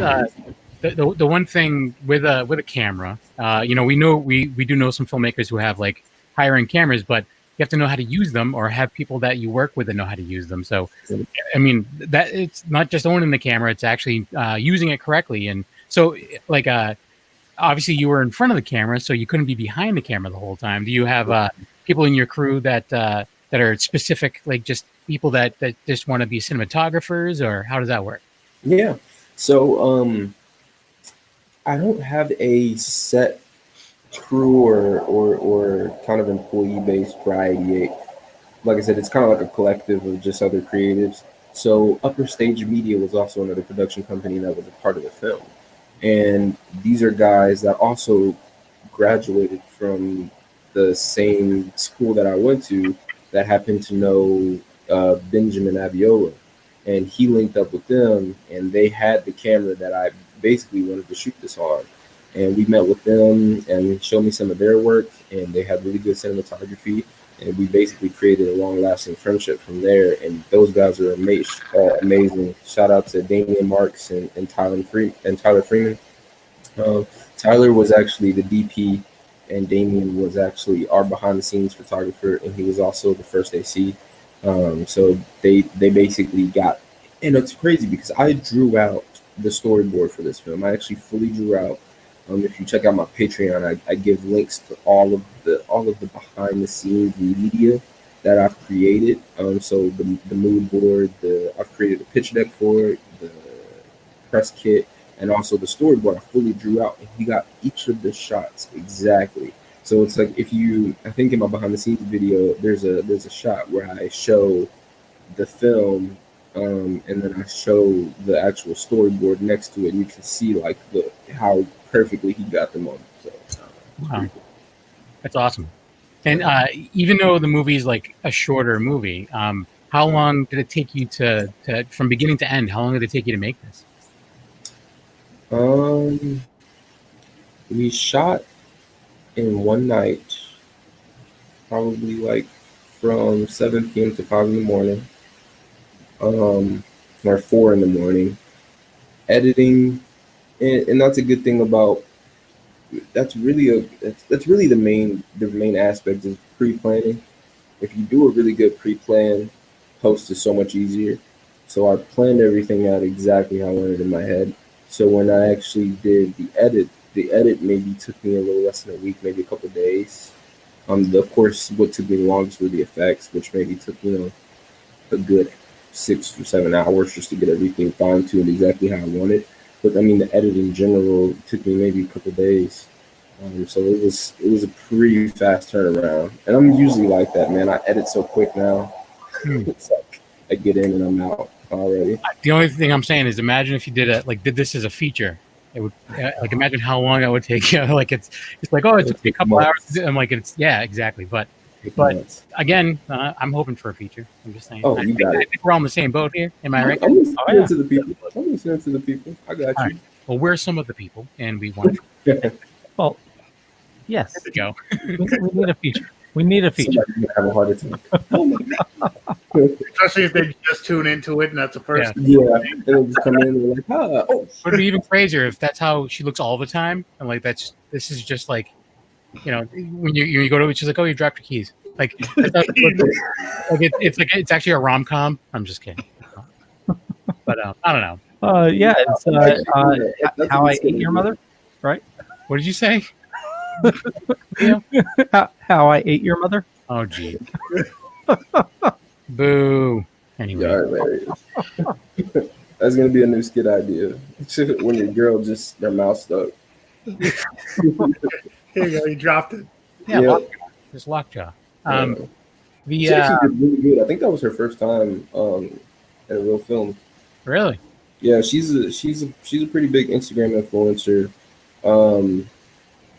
the one thing with a camera, we do know some filmmakers who have like higher end cameras, but you have to know how to use them or have people that you work with that know how to use them. So, I mean, that it's not just owning the camera; it's actually using it correctly. And so, like, obviously, you were in front of the camera, so you couldn't be behind the camera the whole time. Do you have people in your crew that are specific, like just people that just want to be cinematographers, or how does that work? Yeah. So, I don't have a set crew or kind of employee based for I88. Like I said, it's kind of like a collective of just other creatives. So Upper Stage Media was also another production company that was a part of the film. And these are guys that also graduated from the same school that I went to that happened to know Benjamin Abiola. And he linked up with them, and they had the camera that I basically wanted to shoot this on. And we met with them and showed me some of their work, and they had really good cinematography. And we basically created a long-lasting friendship from there. And those guys are amazing. Shout out to Damian Marks and Tyler Freeman. Tyler was actually the DP, and Damian was actually our behind-the-scenes photographer, and he was also the first AC. So they basically got, and it's crazy because I drew out the storyboard for this film. I actually fully drew out. If you check out my Patreon, I give links to all of the behind the scenes media that I've created. So the mood board, I've created a pitch deck for it, the press kit, and also the storyboard. I fully drew out, and he got each of the shots exactly. So it's like I think in my behind the scenes video, there's a shot where I show the film, and then I show the actual storyboard next to it, and you can see like how perfectly he got them on. So wow. That's awesome. And even though the movie is like a shorter movie, how long did it take you to from beginning to end? How long did it take you to make this? We shot in one night, probably like from 7 p.m. to 5 in the morning, or 4 in the morning. Editing, and that's a good thing about. That's really the main aspect is pre-planning. If you do a really good pre-plan, post is so much easier. So I planned everything out exactly how I wanted in my head. So when I actually did the edit maybe took me a little less than a week, maybe a couple of days. Of course, what took me the longest were the effects, which maybe took a good 6 or 7 hours just to get everything fine-tuned exactly how I wanted. But I mean, the edit in general took me maybe a couple of days. So it was a pretty fast turnaround. And I'm usually like that, man. I edit so quick now. It's like I get in and I'm out already. The only thing I'm saying is, imagine if you did this as a feature. It would like imagine how long that would take you. Like it's like, oh, it took me a couple hours. I'm like, yeah, exactly. But again, I'm hoping for a feature. I'm just saying. Oh, I you got it. I think we're all in the same boat here. Am I right? I'm listening to the people. I got you. Right. Well, we're some of the people, and we want to. Well, yes. There we go. we need a feature. We need a feature. Somebody's gonna have a heart attack. Oh my God. Especially if they just tune into it and that's the first. Yeah. And they'll just come in and they're like, oh. Would be even crazier if that's how she looks all the time, and like this is just like, when you go to it, she's like, oh, you dropped your keys. Like, it's actually a rom-com. I'm just kidding. But I don't know. Yeah, it's That's How I what's gonna Ate Your be. Mother, right? What did you say? How I Ate Your Mother. Oh, gee. Boo. Anyway. Yeah, hilarious. That's gonna be a new skit idea. When your girl just their mouth stuck. Here you go. You dropped it. Yeah, Yeah. Lockjaw. Just Lockjaw. She actually did really good. I think that was her first time in a real film. Really? Yeah, she's a pretty big Instagram influencer.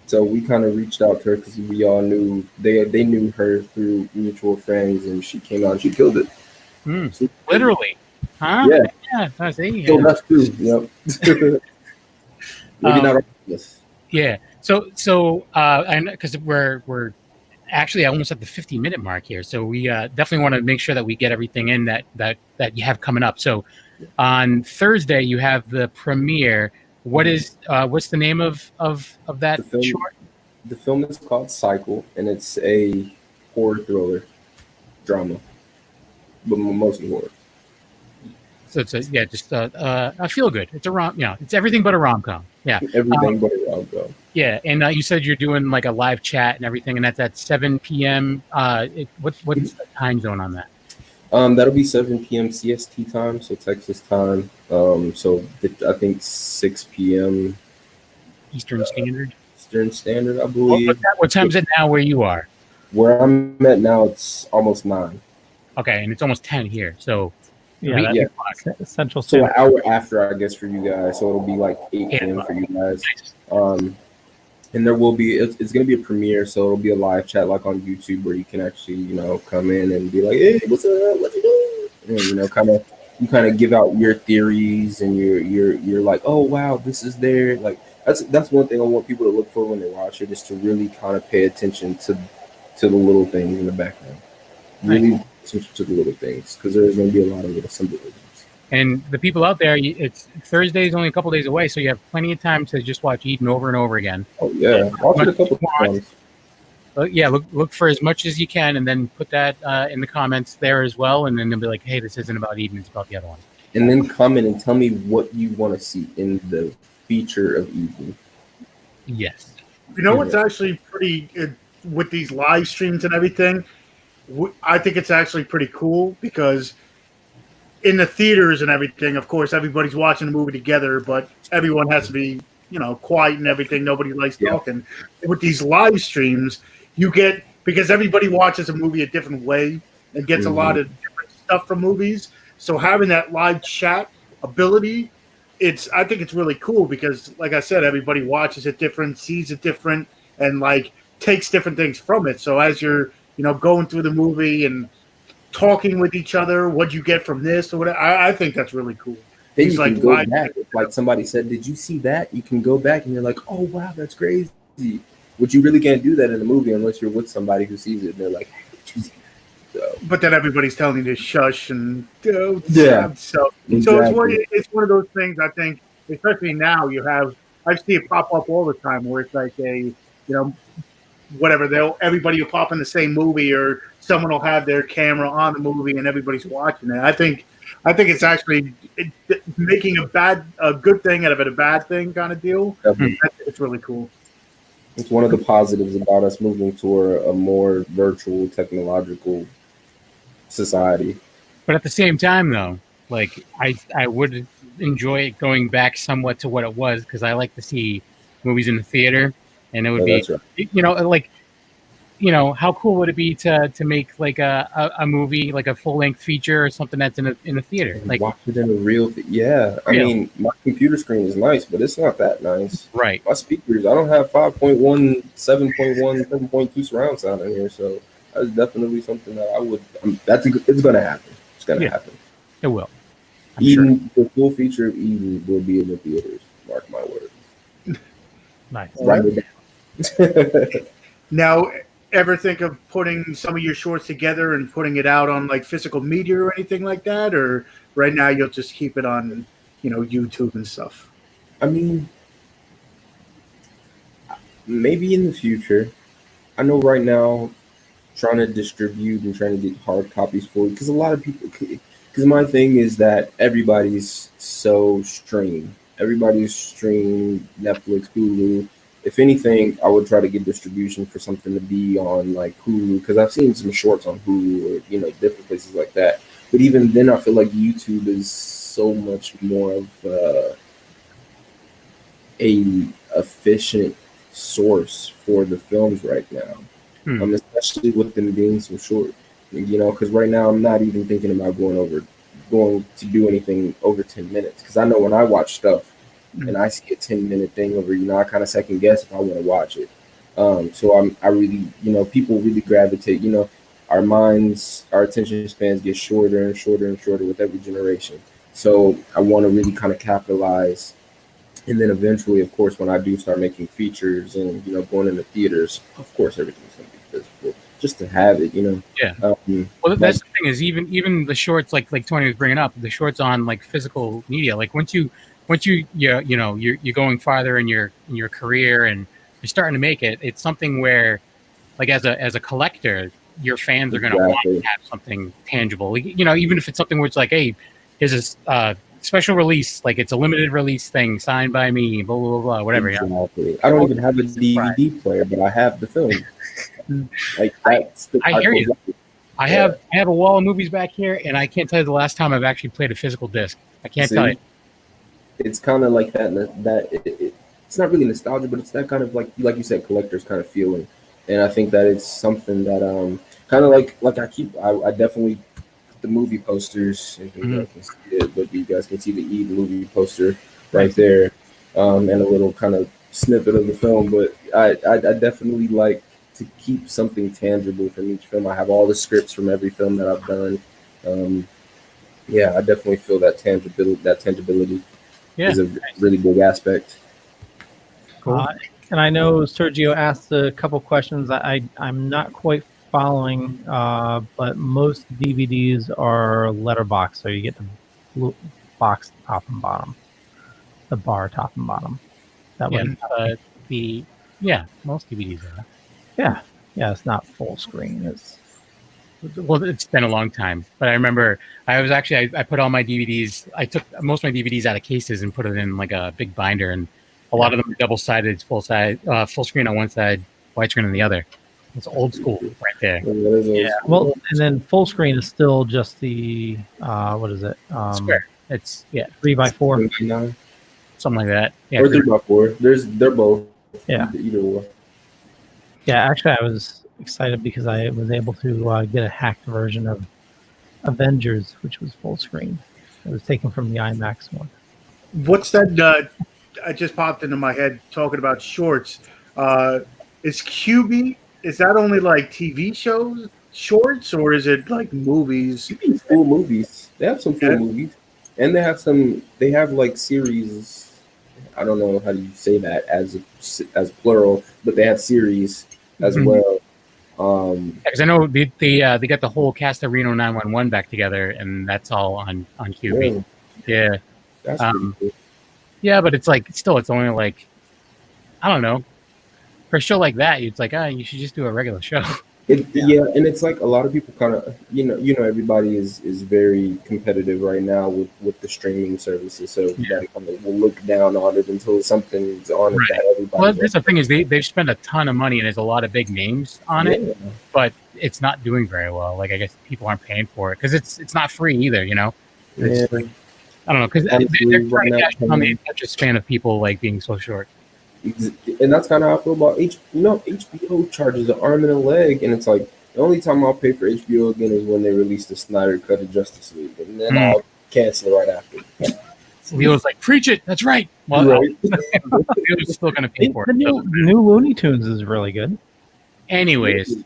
So we kind of reached out to her because we all knew they knew her through mutual friends, and she came out and she killed it. So, Literally. Huh? Yeah. Yeah. I see. killed us too. Yep. Maybe not. Yeah. So and because we're actually almost at the 50-minute mark here, so we definitely want to make sure that we get everything in that you have coming up. So on Thursday you have the premiere. What's the name of that The film, short? the film is called Cycle, and it's a horror thriller drama, but mostly horror. So it's a feel good. It's a it's everything but a rom-com. Yeah. Everything but a rom-com. Yeah, and you said you're doing like a live chat and everything, and that's at 7 p.m. What's the time zone on that? That'll be 7 p.m. CST time, so Texas time. I think 6 p.m. Eastern Standard. Eastern Standard, I believe. What time is it now where you are? Where I'm at now, it's almost 9. Okay, and it's almost 10 here. So Yeah, Yeah. Central So Standard. an hour after, I guess, for you guys. So it'll be like 8 p.m. for you guys. And there will be, it's going to be a premiere, so it'll be a live chat like on YouTube where you can actually, come in and be like, hey, what's up? What you doing? And, you kind of give out your theories, and you're like, oh, wow, this is there. Like, that's one thing I want people to look for when they watch it, is to really kind of pay attention to the little things in the background. Really pay attention to the little things, because there's going to be a lot of little symbolisms. And the people out there, it's Thursday is only a couple days away, so you have plenty of time to just watch Eden over and over again. Oh yeah, watch it a couple times. But yeah, look for as much as you can, and then put that in the comments there as well, and then they'll be like, "Hey, this isn't about Eden; it's about the other one." And then comment and tell me what you want to see in the feature of Eden. Yes. You know what's actually pretty with these live streams and everything? I think it's actually pretty cool because in the theaters and everything, of course, everybody's watching the movie together, but everyone has to be, quiet and everything. Nobody likes talking. With these live streams, you get, because everybody watches a movie a different way and gets a lot of different stuff from movies. So having that live chat ability, I think it's really cool because, like I said, everybody watches it different, sees it different, and takes different things from it. So as you're, going through the movie and talking with each other, what you get from this or whatever, I think that's really cool. Then you can go back. If, like, somebody said, "Did you see that?" You can go back and you're like, "Oh wow, that's crazy." But you really can't do that in a movie unless you're with somebody who sees it and they're like, "Hey, did you see that?" So, but then everybody's telling you to shush and yeah. So it's one of those things. I think, especially now, I see it pop up all the time where it's like whatever, everybody will pop in the same movie, or someone will have their camera on the movie and everybody's watching it. I think it's actually making a good thing out of it a bad thing kind of deal. It's really cool. It's one of the positives about us moving toward a more virtual, technological society. But at the same time, though, like I would enjoy it going back somewhat to what it was, because I like to see movies in the theater. And it would be, right. How cool would it be to make like a movie, like a full length feature or something that's in a theater? Like, watch it in a real, I mean, my computer screen is nice, but it's not that nice. Right. My speakers, I don't have 5.1, 7.1, 7.2 surround sound in here, so that's definitely something that I would. It's gonna happen. It's gonna happen. It will. The full feature of Eden will be in the theaters. Mark my words. Nice. Write it down. Now, ever think of putting some of your shorts together and putting it out on like physical media or anything like that? Or right now you'll just keep it on, YouTube and stuff? I mean, maybe in the future. I know right now, trying to distribute and trying to get hard copies for it, because a lot of people, because my thing is that everybody's so stream. Everybody's stream Netflix, Hulu. If anything, I would try to get distribution for something to be on like Hulu, because I've seen some shorts on Hulu or different places like that. But even then, I feel like YouTube is so much more of a efficient source for the films right now, especially with them being so short. Because right now I'm not even thinking about going to do anything over 10 minutes. Because I know when I watch stuff and I see a 10-minute thing over, I kind of second guess if I want to watch it. So I really, people really gravitate. Our minds, our attention spans get shorter and shorter and shorter with every generation. So I want to really kind of capitalize. And then eventually, of course, when I do start making features and, going into theaters, of course, everything's going to be physical just to have it, Yeah. Well, that's the thing is even the shorts, like Tony was bringing up, the shorts on like physical media, like once you're going farther in your career and you're starting to make it, it's something where like as a collector, your fans are going to want to have something tangible, even if it's something where it's like, hey, here's a special release, like it's a limited release thing signed by me, blah blah blah, whatever. Exactly. I don't even have a DVD player, but I have the film. Like that's I hear you. I have a wall of movies back here, and I can't tell you the last time I've actually played a physical disc. I can't tell you. It's kind of like that. It's not really nostalgia, but it's that kind of like you said, collector's kind of feeling. And I think that it's something that kind of like I definitely the movie posters. If you guys can see it, but you guys can see the Eve movie poster right there, and a little kind of snippet of the film. But I definitely like to keep something tangible from each film. I have all the scripts from every film that I've done. I definitely feel that tangibility is a really big aspect. Cool. And I know Sergio asked a couple questions I'm not quite following, but most DVDs are letterbox, so you get the blue box top and bottom, the bar top and bottom. That most DVDs are. Yeah, it's not full screen. It's been a long time, but I remember I put all my DVDs. I took most of my DVDs out of cases and put it in like a big binder, and a lot of them are double-sided, full screen on one side, widescreen on the other. It's old school right there. Yeah. Well, and then full screen is still just the what is it? Square. It's 3x4, something like that. Yeah, or 3x4. They're both. Yeah. Either one. Yeah, actually, I was excited because I was able to get a hacked version of Avengers, which was full screen. It was taken from the IMAX one. What's that? I just popped into my head talking about shorts. Is QB? Is that only like TV shows, shorts, or is it like movies? Full movies. They have some full movies, and they have like series. I don't know how you say that as plural, but they have series as well. Because I know they got the whole cast of Reno 911 back together, and that's all on QB. Yeah. That's pretty cool. Yeah, but it's only like, I don't know. For a show like that, it's like, you should just do a regular show. Yeah, and it's like a lot of people kind of, everybody is very competitive right now with the streaming services. So everybody kind of will look down on it until something's on it that everybody. Well, the thing is, they've spent a ton of money and there's a lot of big names on it, but it's not doing very well. Like, I guess people aren't paying for it because it's not free either. It's like, I don't know, because they're trying to cash on the attention span of people like being so short. And that's kind of how I feel about HBO charges an arm and a leg, and it's like the only time I'll pay for HBO again is when they release the Snyder Cut of Justice League, and then I'll cancel right after. Leo's like, preach it, that's right. Well, right. Leo's still going to pay for it. The new Looney Tunes is really good. Anyways.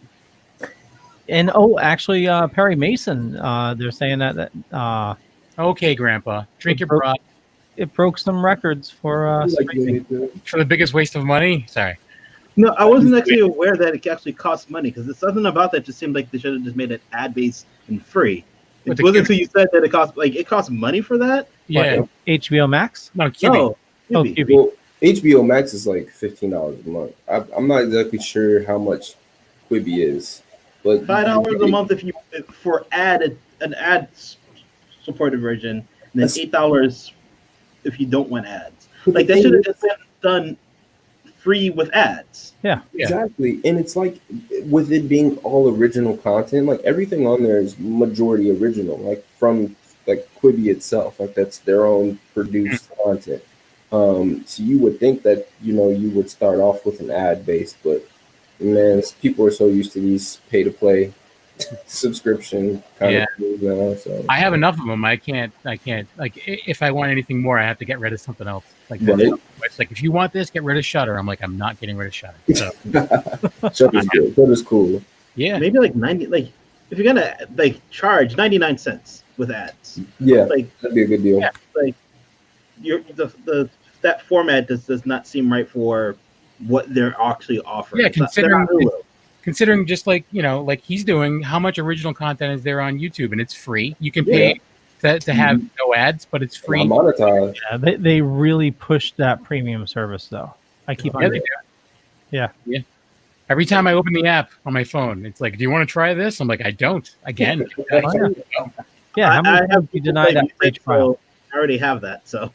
And actually, Perry Mason, they're saying that okay, Grandpa, drink your broth. It broke some records for streaming. For the biggest waste of money. Sorry. No, I wasn't actually aware that it actually costs money because there's something about that just seemed like they should have just made it ad-based and free. It wasn't until you said that it costs money for that. Yeah. What, HBO Max? No, QB. No, QB. Well, HBO Max is like $15 a month. I'm not exactly sure how much Quibi is, but $5 a month if you for an ad supported version, and then $8 if you don't want ads. Like that should have just been done free with ads. Yeah, exactly. And it's like with it being all original content, like everything on there is majority original, like from like Quibi itself, like that's their own produced content. So you would think that you would start off with an ad base, but man, people are so used to these pay to play subscription kind of things now. So I have enough of them. I can't like if I want anything more, I have to get rid of something else. Like it's like if you want this, get rid of Shudder. I'm like, I'm not getting rid of Shudder. So Shudder's good. Shudder's cool. Yeah, maybe like 90. Like if you're gonna like charge 99 cents with ads, like that'd be a good deal. Yeah, like that format does not seem right for what they're actually offering. Yeah, considering just like like he's doing, how much original content is there on YouTube, and it's free. You can pay to have no ads, but it's free. Monetized. Yeah, they really pushed that premium service though. I keep on. Yeah. Every time I open the app on my phone, it's like, "Do you want to try this?" I'm like, "I don't." Again. Yeah, how many times you deny that free trial? I already have that, so.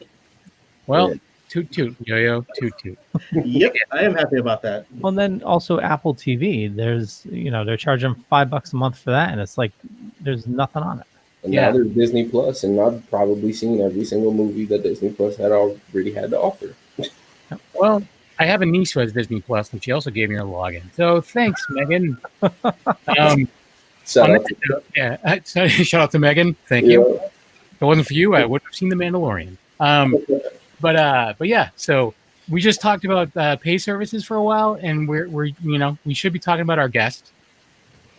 Well, toot toot, yo-yo, toot toot. Yep, I am happy about that. Well, then also Apple TV. There's, they're charging $5 a month for that, and it's like there's nothing on it. And now there's Disney Plus, and I've probably seen every single movie that Disney Plus had already had to offer. Well, I have a niece who has Disney Plus, and she also gave me her login. So thanks, Megan. Shout out to Megan. Thank you. If it wasn't for you, I wouldn't have seen The Mandalorian. But yeah, so we just talked about pay services for a while, and we're we should be talking about our guest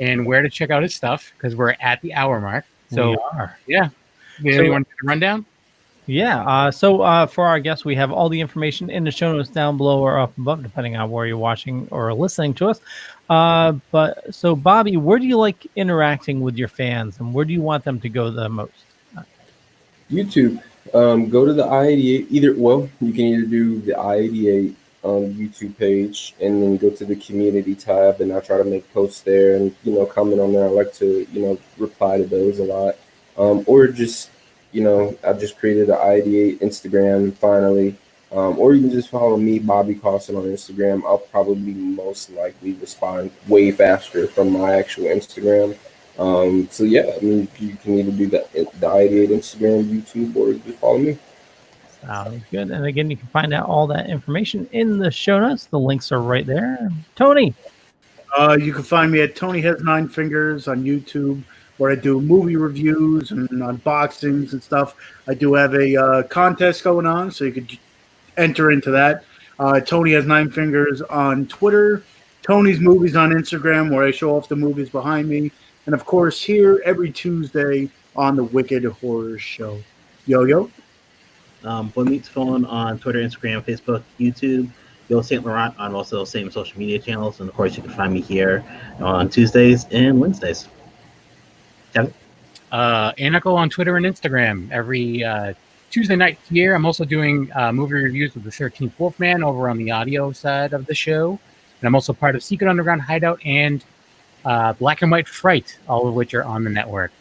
and where to check out his stuff because we're at the hour mark. So we are. Yeah, you want to run? Yeah. So for our guests, we have all the information in the show notes down below or up above, depending on where you're watching or listening to us. But so Bobby, where do you like interacting with your fans, and where do you want them to go the most? YouTube. Go to the I88. You can either do the I88 YouTube page and then go to the community tab, and I try to make posts there and comment on there. I like to reply to those a lot, or just I just created an I88 Instagram finally, or you can just follow me, Bobby Coston, on Instagram. I'll probably most likely respond way faster from my actual Instagram. So yeah, I mean, you can either do that the I88 Instagram, YouTube, or just follow me. Sounds good. And again, you can find out all that information in the show notes. The links are right there. Tony. You can find me at Tony Has Nine Fingers on YouTube, where I do movie reviews and unboxings and stuff. I do have a contest going on, so you could enter into that. Tony Has Nine Fingers on Twitter. Tony's Movies on Instagram, where I show off the movies behind me. And, of course, here every Tuesday on the Wicked Horror Show. Yo-Yo? Boy Meets Phone on Twitter, Instagram, Facebook, YouTube. Yo St. Laurent on also those same social media channels. And, of course, you can find me here on Tuesdays and Wednesdays. Kevin? Aniko on Twitter and Instagram every Tuesday night here. I'm also doing movie reviews with the 13th Wolfman over on the audio side of the show. And I'm also part of Secret Underground Hideout and Black and White Fright, all of which are on the network.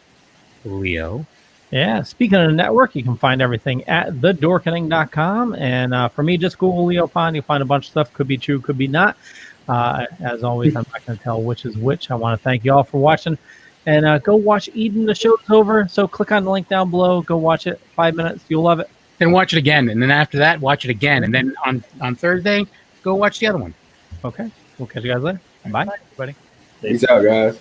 Leo. Yeah, speaking of the network, you can find everything at thedorkening.com. And for me, just Google Leo Pond. You'll find a bunch of stuff. Could be true, could be not. As always, I'm not going to tell which is which. I want to thank you all for watching. And go watch Eden. The show's over. So click on the link down below. Go watch it. 5 minutes. You'll love it. Then watch it again. And then after that, watch it again. And then on Thursday, go watch the other one. Okay. We'll catch you guys later. Bye, everybody. Peace out, guys.